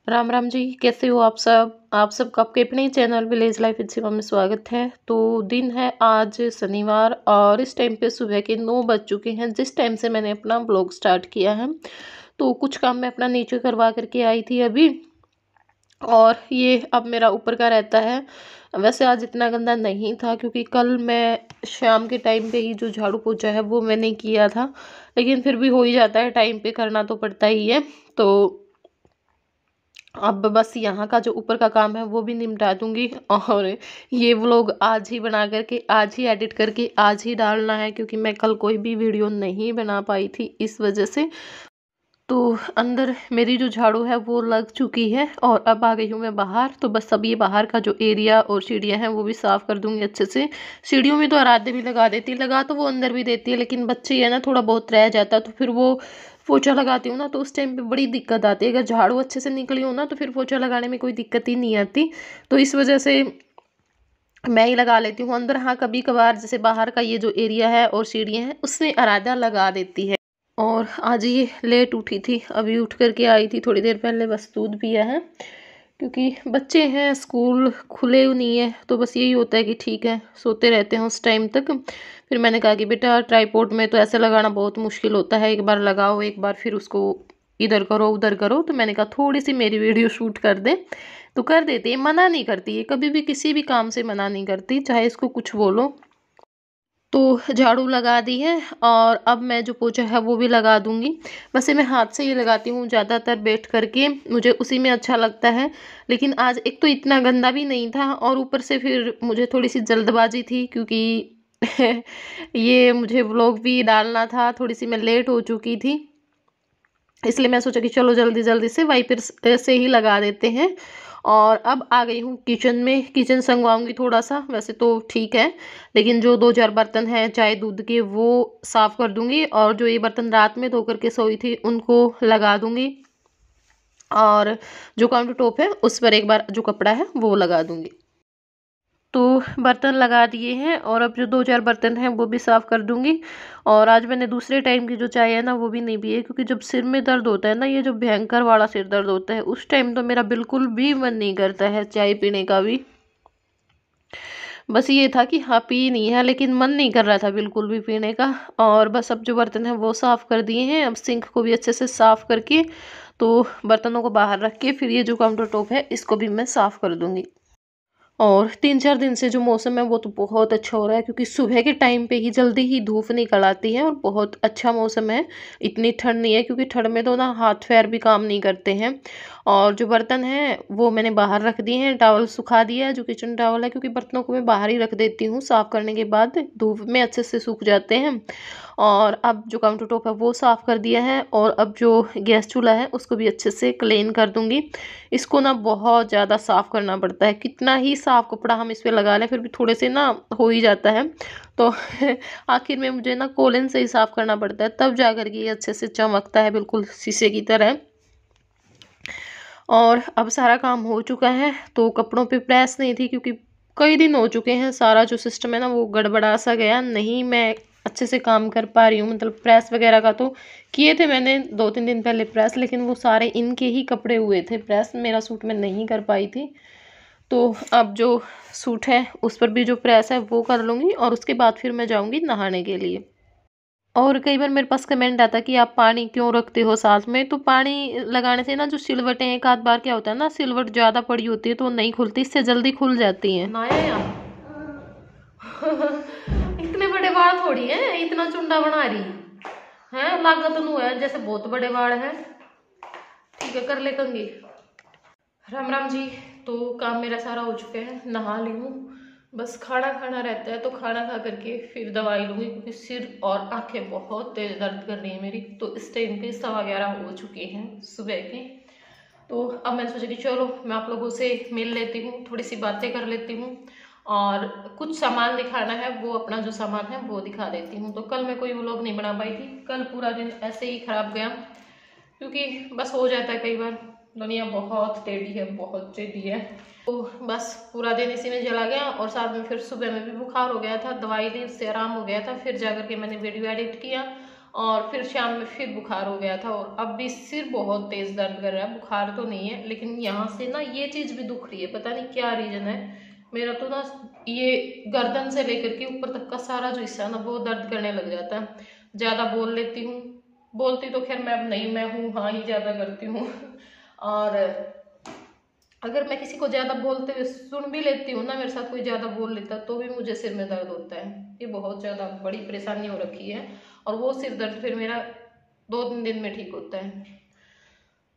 राम राम जी। कैसे हो आप सब? आप सबका आपके अपने channel village life with Shiva में स्वागत है। तो दिन है आज शनिवार और इस टाइम पे सुबह के 9 बज चुके हैं जिस टाइम से मैंने अपना ब्लॉग स्टार्ट किया है। तो कुछ काम मैं अपना नीचे करवा करके आई थी अभी, और ये अब मेरा ऊपर का रहता है। वैसे आज इतना गंदा नहीं था क्योंकि कल मैं शाम के टाइम पे ही जो झाड़ू पोछा है वो मैंने किया था, लेकिन फिर भी हो ही जाता है, टाइम पे करना तो पड़ता ही है। तो अब बस यहाँ का जो ऊपर का काम है वो भी निपटा दूंगी, और ये व्लॉग आज ही बना करके आज ही एडिट करके आज ही डालना है क्योंकि मैं कल कोई भी वीडियो नहीं बना पाई थी इस वजह से। तो अंदर मेरी जो झाड़ू है वो लग चुकी है और अब आ गई हूँ मैं बाहर। तो बस अब ये बाहर का जो एरिया और सीढ़ियाँ हैं वो भी साफ़ कर दूंगी अच्छे से। सीढ़ियों में तो आराध्य भी लगा देती है, लगा तो वो अंदर भी देती है, लेकिन बच्चे है ना, थोड़ा बहुत रह जाता है तो फिर वो पोछा लगाती हूँ ना तो उस टाइम पे बड़ी दिक्कत आती है। अगर झाड़ू अच्छे से निकली हो ना तो फिर पोछा लगाने में कोई दिक्कत ही नहीं आती। तो इस वजह से मैं ही लगा लेती हूँ अंदर। हाँ, कभी कभार जैसे बाहर का ये जो एरिया है और सीढ़ियाँ हैं उसमें आराध्या लगा देती है। और आज ये लेट उठी थी, अभी उठ करके आई थी थोड़ी देर पहले, बस दूध पिया है क्योंकि बच्चे हैं, स्कूल खुले नहीं है तो बस यही होता है कि ठीक है सोते रहते हैं उस टाइम तक। फिर मैंने कहा कि बेटा ट्राईपोड में तो ऐसे लगाना बहुत मुश्किल होता है, एक बार लगाओ एक बार फिर उसको इधर करो उधर करो। तो मैंने कहा थोड़ी सी मेरी वीडियो शूट कर दे, तो कर देती है, मना नहीं करती है, कभी भी किसी भी काम से मना नहीं करती चाहे इसको कुछ बोलो। तो झाड़ू लगा दी है और अब मैं जो पोछा है वो भी लगा दूंगी। वैसे मैं हाथ से ही लगाती हूँ ज़्यादातर बैठ करके, मुझे उसी में अच्छा लगता है। लेकिन आज एक तो इतना गंदा भी नहीं था और ऊपर से फिर मुझे थोड़ी सी जल्दबाजी थी क्योंकि ये मुझे व्लॉग भी डालना था, थोड़ी सी मैं लेट हो चुकी थी, इसलिए मैं सोचा कि चलो जल्दी जल्दी से वाइपर से ही लगा देते हैं। और अब आ गई हूँ किचन में, किचन संगवाऊंगी थोड़ा सा, वैसे तो ठीक है, लेकिन जो 2-4 बर्तन हैं चाय दूध के वो साफ़ कर दूंगी, और जो ये बर्तन रात में धो करके सोई थी उनको लगा दूंगी, और जो काउंटर टॉप है उस पर एक बार जो कपड़ा है वो लगा दूंगी। तो बर्तन लगा दिए हैं और अब जो 2-4 बर्तन हैं वो भी साफ़ कर दूंगी। और आज मैंने दूसरे टाइम की जो चाय है ना वो भी नहीं पी है क्योंकि जब सिर में दर्द होता है ना, ये जो भयंकर वाला सिर दर्द होता है, उस टाइम तो मेरा बिल्कुल भी मन नहीं करता है चाय पीने का भी। बस ये था कि हाँ पी नहीं है, लेकिन मन नहीं कर रहा था बिल्कुल भी पीने का। और बस अब जो बर्तन हैं वो साफ़ कर दिए हैं, अब सिंक को भी अच्छे से साफ़ करके तो बर्तनों को बाहर रख के फिर ये जो काउंटर टॉप है इसको भी मैं साफ़ कर दूंगी। और 3-4 दिन से जो मौसम है वो तो बहुत अच्छा हो रहा है क्योंकि सुबह के टाइम पे ही जल्दी ही धूप निकल आती है और बहुत अच्छा मौसम है। इतनी ठंड नहीं है क्योंकि ठंड में तो ना हाथ पैर भी काम नहीं करते हैं। और जो बर्तन हैं वो मैंने बाहर रख दिए हैं, टॉवल सुखा दिया है जो किचन टॉवल है, क्योंकि बर्तनों को मैं बाहर ही रख देती हूँ, साफ़ करने के बाद धूप में अच्छे से सूख जाते हैं। और अब जो काउंटर टॉप है वो साफ़ कर दिया है और अब जो गैस चूल्हा है उसको भी अच्छे से क्लीन कर दूंगी। इसको ना बहुत ज़्यादा साफ़ करना पड़ता है, कितना ही साफ़ कपड़ा हम इस पे लगा लें फिर भी थोड़े से ना हो ही जाता है। तो आखिर में मुझे ना कोलन से ही साफ़ करना पड़ता है, तब जा कर के ये अच्छे से चमकता है बिल्कुल शीशे की तरह। और अब सारा काम हो चुका है, तो कपड़ों पे प्रेस नहीं थी क्योंकि कई दिन हो चुके हैं, सारा जो सिस्टम है ना वो गड़बड़ा सा गया, नहीं मैं अच्छे से काम कर पा रही हूँ। मतलब प्रेस वगैरह का तो किए थे मैंने 2-3 दिन पहले प्रेस, लेकिन वो सारे इनके ही कपड़े हुए थे प्रेस, मेरा सूट मैं नहीं कर पाई थी। तो अब जो सूट है उस पर भी जो प्रेस है वो कर लूँगी और उसके बाद फिर मैं जाऊँगी नहाने के लिए। और कई बार मेरे पास कमेंट आता है कि आप पानी क्यों रखते हो साथ में, तो पानी लगाने से ना जो सिलवटें, एक आध बार क्या होता है ना सिलवट ज़्यादा पड़ी होती है तो वो नहीं खुलती, इससे जल्दी खुल जाती हैं। नया या इतने बड़े बाल थोड़ी हैं, इतना चुंडा बना रही है, लागत नु है जैसे बहुत बड़े बाल हैं। ठीक है कर ले कंगी। राम राम जी। तो काम मेरा सारा हो चुका है, नहा ली हूँ, बस खाना खाना रहता है, तो खाना खा करके फिर दवाई लूँगी क्योंकि सिर और आंखें बहुत तेज दर्द कर रही है मेरी। तो इस टाइम पे 11:15 हो चुके हैं सुबह के। तो अब मैंने सोचा कि चलो मैं आप लोगों से मिल लेती हूँ, थोड़ी सी बातें कर लेती हूँ, और कुछ सामान दिखाना है वो अपना जो सामान है वो दिखा देती हूँ। तो कल मैं कोई व्लॉग नहीं बना पाई थी, कल पूरा दिन ऐसे ही खराब गया क्योंकि बस हो जाता है कई बार, दुनिया बहुत टेढ़ी है, बहुत टेढ़ी है। तो बस पूरा दिन इसी में चला गया और साथ में फिर सुबह में भी बुखार हो गया था, दवाई ली उससे आराम हो गया था, फिर जाकर के मैंने वीडियो एडिट किया और फिर शाम में फिर बुखार हो गया था, और अब भी सिर बहुत तेज दर्द कर रहा है। बुखार तो नहीं है, लेकिन यहाँ से ना ये चीज भी दुख रही है, पता नहीं क्या रीजन है। मेरा तो ना ये गर्दन से लेकर के ऊपर तक का सारा जो हिस्सा है ना वो दर्द करने लग जाता है। ज्यादा बोल लेती हूँ, बोलती तो खैर मैं अब नहीं, मैं हूँ हाँ ही ज्यादा करती हूँ। और अगर मैं किसी को ज्यादा बोलते हुए सुन भी लेती हूँ ना, मेरे साथ कोई ज्यादा बोल लेता तो भी मुझे सिर में दर्द होता है। ये बहुत ज्यादा बड़ी परेशानी हो रखी है, और वो सिर दर्द फिर मेरा 2-3 दिन में ठीक होता है।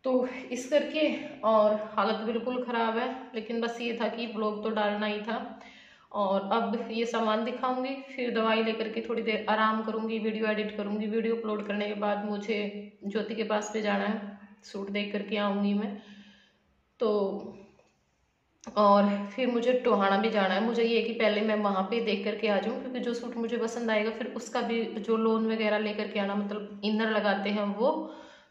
तो इस करके और हालत बिल्कुल ख़राब है, लेकिन बस ये था कि ब्लॉग तो डालना ही था। और अब ये सामान दिखाऊंगी, फिर दवाई लेकर के थोड़ी देर आराम करूंगी, वीडियो एडिट करूंगी। वीडियो अपलोड करने के बाद मुझे ज्योति के पास पे जाना है, सूट देख करके आऊँगी मैं तो। और फिर मुझे टोहाना भी जाना है। मुझे ये कि पहले मैं वहाँ पे देख करके आ जाऊँ, क्योंकि जो सूट मुझे पसंद आएगा फिर उसका भी जो लोन वगैरह लेकर के आना, मतलब इनर लगाते हैं वो,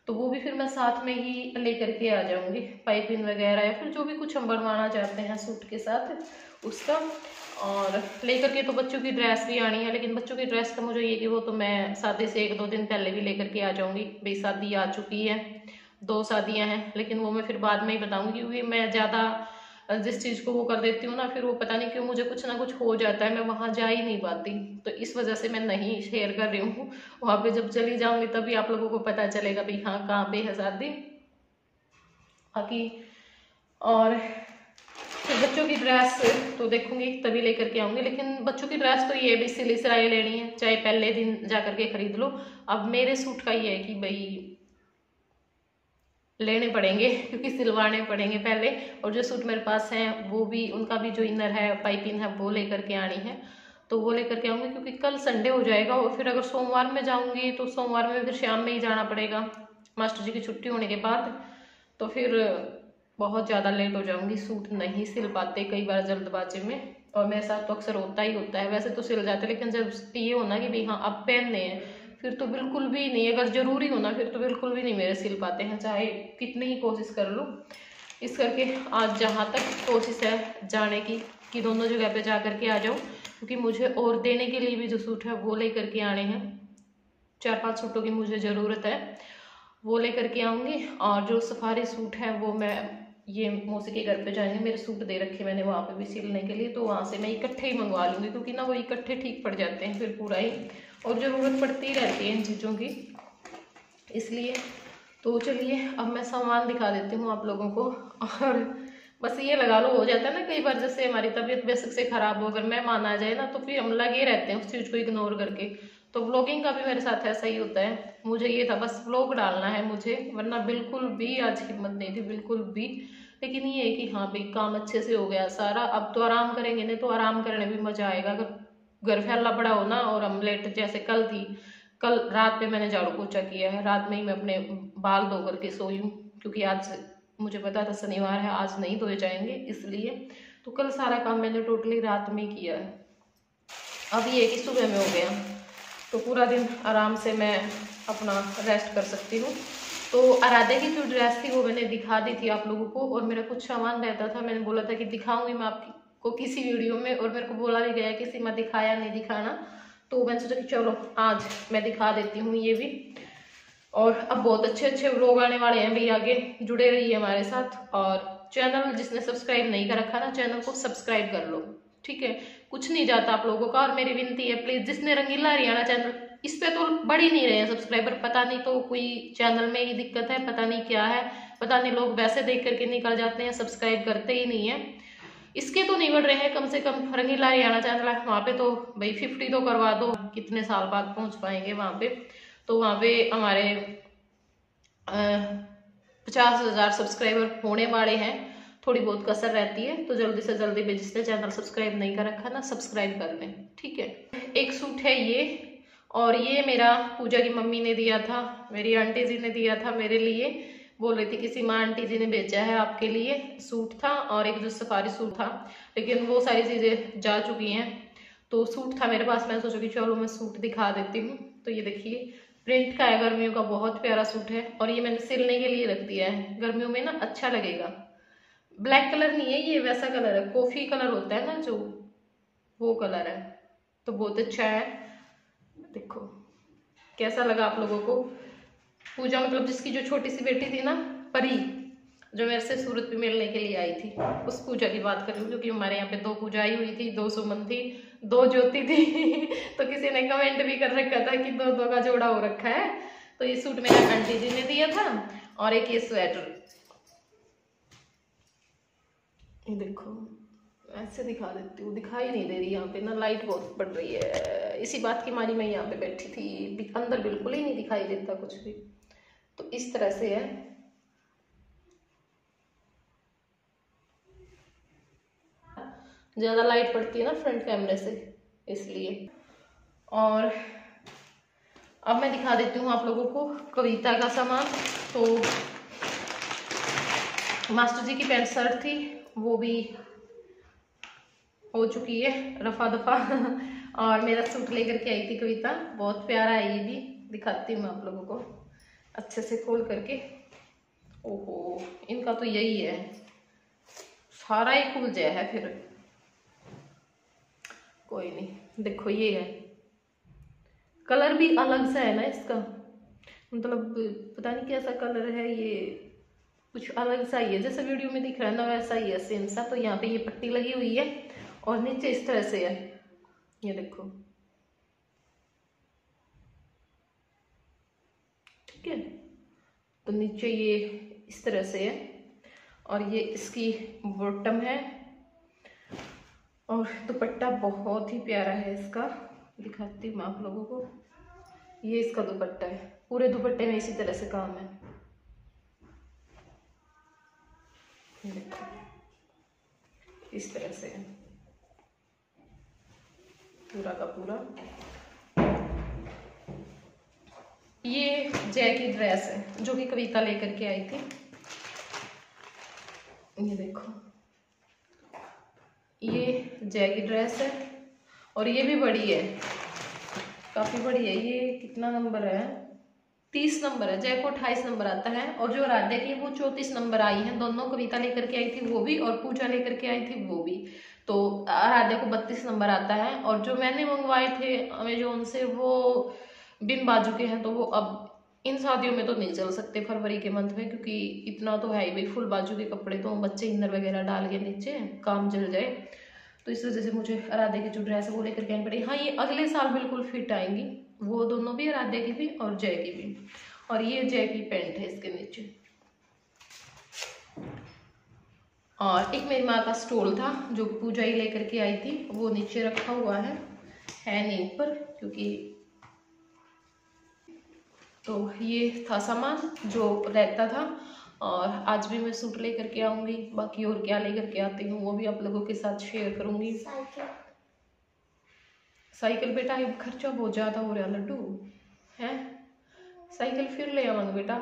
तो वो भी फिर मैं साथ में ही लेकर के आ जाऊँगी, पाइपिंग वगैरह या फिर जो भी कुछ हम बनवाना चाहते हैं सूट के साथ उसका। और लेकर के तो बच्चों की ड्रेस भी आनी है, लेकिन बच्चों की ड्रेस का मुझे ये कि वो तो मैं शादी से 1-2 दिन पहले भी लेकर के आ जाऊँगी। भाई शादी आ चुकी है, 2 शादियाँ हैं, लेकिन वो मैं फिर बाद में ही बताऊँगी, क्योंकि मैं ज़्यादा जिस चीज़ को वो कर देती हूँ ना, फिर वो पता नहीं क्यों मुझे कुछ ना कुछ हो जाता है, मैं वहाँ जा ही नहीं पाती। तो इस वजह से मैं नहीं शेयर कर रही हूँ। वहाँ पे जब चली जाऊँगी तभी आप लोगों को पता चलेगा भाई हाँ कहाँ पे है शादी। बाकी और फिर बच्चों की ड्रेस तो देखूंगी तभी लेकर के आऊँगी, लेकिन बच्चों की ड्रेस तो ये भी सिली सिलाई लेनी है, चाहे पहले दिन जा करके खरीद लो। अब मेरे सूट का ये है कि भाई लेने पड़ेंगे, क्योंकि सिलवाने पड़ेंगे पहले। और जो सूट मेरे पास हैं वो भी, उनका भी जो इनर है पाइपिंग है वो लेकर के आनी है, तो वो लेकर के आऊँगी, क्योंकि कल संडे हो जाएगा। और फिर अगर सोमवार में जाऊँगी तो सोमवार में फिर शाम में ही जाना पड़ेगा, मास्टर जी की छुट्टी होने के बाद। तो फिर बहुत ज़्यादा लेट हो जाऊँगी, सूट नहीं सिल पाते कई बार जल्दबाजी में, और मेरे साथ तो अक्सर होता ही होता है। वैसे तो सिल जाते, लेकिन जब ये होना कि भाई हाँ अब पहनने हैं, फिर तो बिल्कुल भी नहीं। अगर जरूरी हो ना फिर तो बिल्कुल भी नहीं मेरे सिल पाते हैं, चाहे कितनी ही कोशिश कर लो। इस करके आज जहाँ तक कोशिश है जाने की कि दोनों जगह पे जा करके आ जाऊँ, क्योंकि मुझे और देने के लिए भी जो सूट है वो ले करके आने हैं। 4-5 सूटों की मुझे ज़रूरत है, वो लेकर के आऊँगी। और जो सफारी सूट है वो मैं ये मौसी के घर पे जाएंगे, मेरे सूट दे रखे मैंने वहाँ पे भी सिलने के लिए, तो वहाँ से मैं इकट्ठे ही मंगवा लूँगी, क्योंकि ना वो इकट्ठे ठीक पड़ जाते हैं फिर पूरा ही, और ज़रूरत पड़ती ही रहती है इन चीज़ों की, इसलिए। तो चलिए अब मैं सामान दिखा देती हूँ आप लोगों को। और बस ये लगा लो, हो जाता है ना कई बार, जैसे हमारी तबीयत बेसिक से ख़राब हो, अगर मेहमान आ जाए ना तो फिर हम लगे रहते हैं उस चीज़ को इग्नोर करके। तो व्लॉगिंग का भी मेरे साथ ऐसा ही होता है। मुझे ये था बस व्लॉग डालना है मुझे, वरना बिल्कुल भी आज हिम्मत नहीं थी बिल्कुल भी। लेकिन ये है कि हाँ भाई काम अच्छे से हो गया सारा, अब तो आराम करेंगे, नहीं तो आराम करने में मजा आएगा। अगर घर फैला पड़ा हो ना और हम लेट, जैसे कल थी, कल रात में मैंने झाड़ू पोछा किया है, रात में ही मैं अपने बाल धो करके सोई हूँ, क्योंकि आज मुझे पता था शनिवार है, आज नहीं धोए जाएंगे इसलिए। तो कल सारा काम मैंने टोटली रात में किया है। अब ये कि सुबह में हो गया तो पूरा दिन आराम से मैं अपना रेस्ट कर सकती हूँ। तो आराध्या की जो ड्रेस थी वो मैंने दिखा दी थी आप लोगों को, और मेरा कुछ सामान रहता था, मैंने बोला था कि दिखाऊंगी मैं आपको किसी वीडियो में, और मेरे को बोला भी गया किसी में दिखाया नहीं दिखाना, तो मैंने सोचा कि चलो आज मैं दिखा देती हूँ ये भी। और अब बहुत अच्छे अच्छे व्लॉग आने वाले हैं भाई, आगे जुड़े रहिए हमारे साथ। और चैनल जिसने सब्सक्राइब नहीं कर रखा ना, चैनल को सब्सक्राइब कर लो, ठीक है, कुछ नहीं जाता आप लोगों का। और मेरी विनती है प्लीज, जिसने रंगीला हरियाणा चैनल, इस पे तो बढ़ ही नहीं रहे हैं सब्सक्राइबर, पता नहीं तो कोई चैनल में ही दिक्कत है, पता नहीं क्या है, पता नहीं लोग वैसे देख करके निकल जाते हैं, सब्सक्राइब करते ही नहीं है। इसके तो नहीं बढ़ रहे हैं, कम से कम रंगीला हरियाणा चैनल है वहाँ पे तो भाई 50 तो करवा दो, कितने साल बाद पहुँच पाएंगे वहाँ पे। तो वहाँ पे हमारे 50,000 सब्सक्राइबर होने वाले हैं, थोड़ी बहुत कसर रहती है, तो जल्दी से जल्दी भी जिसने चैनल सब्सक्राइब नहीं कर रखा ना सब्सक्राइब कर लें, ठीक है। एक सूट है ये, और ये मेरा पूजा की मम्मी ने दिया था, मेरी आंटी जी ने दिया था मेरे लिए, बोल रही थी कि सीमा आंटी जी ने भेजा है आपके लिए सूट था, और एक जो सफारी सूट था, लेकिन वो सारी चीज़ें जा चुकी हैं। तो सूट था मेरे पास, मैं सोचा कि चलो मैं सूट दिखा देती हूँ। तो ये देखिए प्रिंट का है, गर्मियों का बहुत प्यारा सूट है, और ये मैंने सिलने के लिए रख दिया है, गर्मियों में ना अच्छा लगेगा। ब्लैक कलर नहीं है ये, वैसा कलर है, कॉफी कलर होता है ना जो, वो कलर है, तो बहुत अच्छा है। देखो कैसा लगा आप लोगों को। पूजा मतलब जिसकी जो छोटी सी बेटी थी ना, परी, जो मेरे से सूरत पे मिलने के लिए आई थी, उस पूजा की बात कर रही हूँ। क्योंकि हमारे यहाँ पे 2 पूजाएं हुई थी, 2 सुमन थी, 2 ज्योति थी तो किसी ने कमेंट भी कर रखा था कि 2-2 का जोड़ा हो रखा है। तो ये सूट मेरे आंटी जी ने दिया था, और एक ये स्वेटर, ये देखो ऐसे दिखा देती हूँ, दिखाई नहीं दे रही यहाँ पे ना, लाइट बहुत पड़ रही है, इसी बात की मारी मैं यहाँ पे बैठी थी, अंदर बिल्कुल ही नहीं दिखाई देता कुछ भी। तो इस तरह से है, ज़्यादा लाइट पड़ती है ना फ्रंट कैमरे से, इसलिए। और अब मैं दिखा देती हूँ आप लोगों को कविता का सामान। तो मास्टर जी की पैंट शर्ट थी, वो भी हो चुकी है रफा दफा और मेरा सूट लेकर के आई थी कविता, बहुत प्यारा है, ये भी दिखाती हूँ मैं आप लोगों को अच्छे से खोल करके। ओहो, इनका तो यही है, सारा ही खुल जाए है फिर, कोई नहीं। देखो ये है, कलर भी अलग सा है ना इसका, मतलब पता नहीं कैसा कलर है, ये कुछ अलग सा ही है, जैसे वीडियो में दिख रहा है ना वैसा ही है सेम सा। तो यहाँ पे ये पट्टी लगी हुई है और नीचे इस तरह से है, ये देखो, ठीक है। तो नीचे ये इस तरह से है, और ये इसकी बॉटम है, और दुपट्टा बहुत ही प्यारा है इसका, दिखाती हूँ मैं आप लोगों को। ये इसका दुपट्टा है, पूरे दुपट्टे में इसी तरह से काम है, देखो इस तरह से है पूरा का पूरा। ये जय की ड्रेस है जो कि कविता लेकर के आई थी, ये देखो, ये जय की ड्रेस है, और ये भी बड़ी है, काफी बड़ी है। ये कितना नंबर है, 30 नंबर है, जय को 28 नंबर आता है, और जो राधे की वो 34 नंबर आई है। दोनों कविता लेकर के आई थी वो भी, और पूजा लेकर के आई थी वो भी। तो राधे को 32 नंबर आता है, और जो मैंने मंगवाए थे अमेजोन से वो बिन बाजू के हैं। तो वो अब इन शादियों में तो नहीं चल सकते फरवरी के मंथ में, क्योंकि इतना तो है ही भाई, फुल बाजू के कपड़े तो बच्चे इनर वगैरह डाल के नीचे काम चल जाए। तो इस वजह से मुझे राधे की जो ड्रेस है वो लेकर के आनी पड़ी। हाँ, ये अगले साल बिल्कुल फिट आएंगी, वो दोनों भी, राधे की भी और जय की भी। और ये जय की पैंट है इसके नीचे। और एक मेरी माँ का स्टोल था जो पूजा ही लेकर के आई थी, वो नीचे रखा हुआ है नहीं ऊपर, क्योंकि तो ये था सामान जो रहता था। और आज भी मैं सूट लेकर के आऊंगी, बाकी और क्या लेकर के आती हूँ वो भी आप लोगों के साथ शेयर करूंगी। साइकिल बेटा ये खर्चा बहुत ज़्यादा हो रहा लड्डू है, साइकिल फिर ले आवांगे बेटा,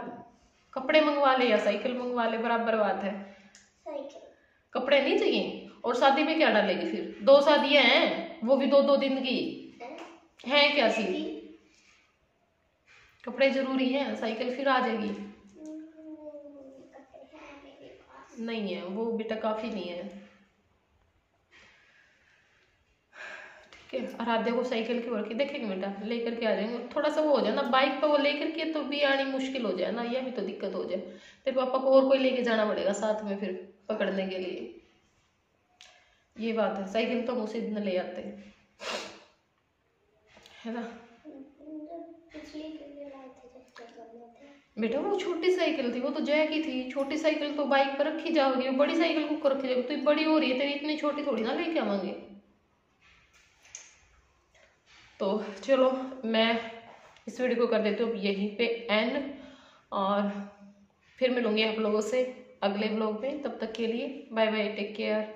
कपड़े मंगवा ले या साइकिल मंगवा ले, बराबर बात है। कपड़े नहीं चाहिए, और शादी में क्या डालेगी फिर, 2 शादियां हैं, वो भी 2-2 दिन की है, क्या सी कपड़े जरूरी है, साइकिल फिर आ जाएगी। नहीं है वो बेटा, काफी नहीं है, ठीक है। आराध्या को साइकिल की वर्की देखेंगे बेटा, लेकर के आ जाएंगे। थोड़ा सा वो हो जाए ना बाइक पे, वो लेकर के तो भी आनी मुश्किल हो जाए ना, यह भी तो दिक्कत हो जाए। तेरे पापा को और कोई लेके जाना पड़ेगा साथ में फिर पकड़ने के लिए, ये बात है। साइकिल तो हम उसी दिन ले आते हैं, है ना बेटा। वो छोटी साइकिल थी, वो तो जय की थी, छोटी साइकिल तो बाइक पर रखी जाओगी, बड़ी साइकिल को रखी जाओगी, तो बड़ी हो रही है तेरी, इतनी छोटी थोड़ी ना लेके आवांगे। तो चलो मैं इस वीडियो को कर देती हूँ यहीं पे एंड, और फिर मिलूंगी आप लोगों से अगले व्लॉग में। तब तक के लिए बाय बाय, टेक केयर।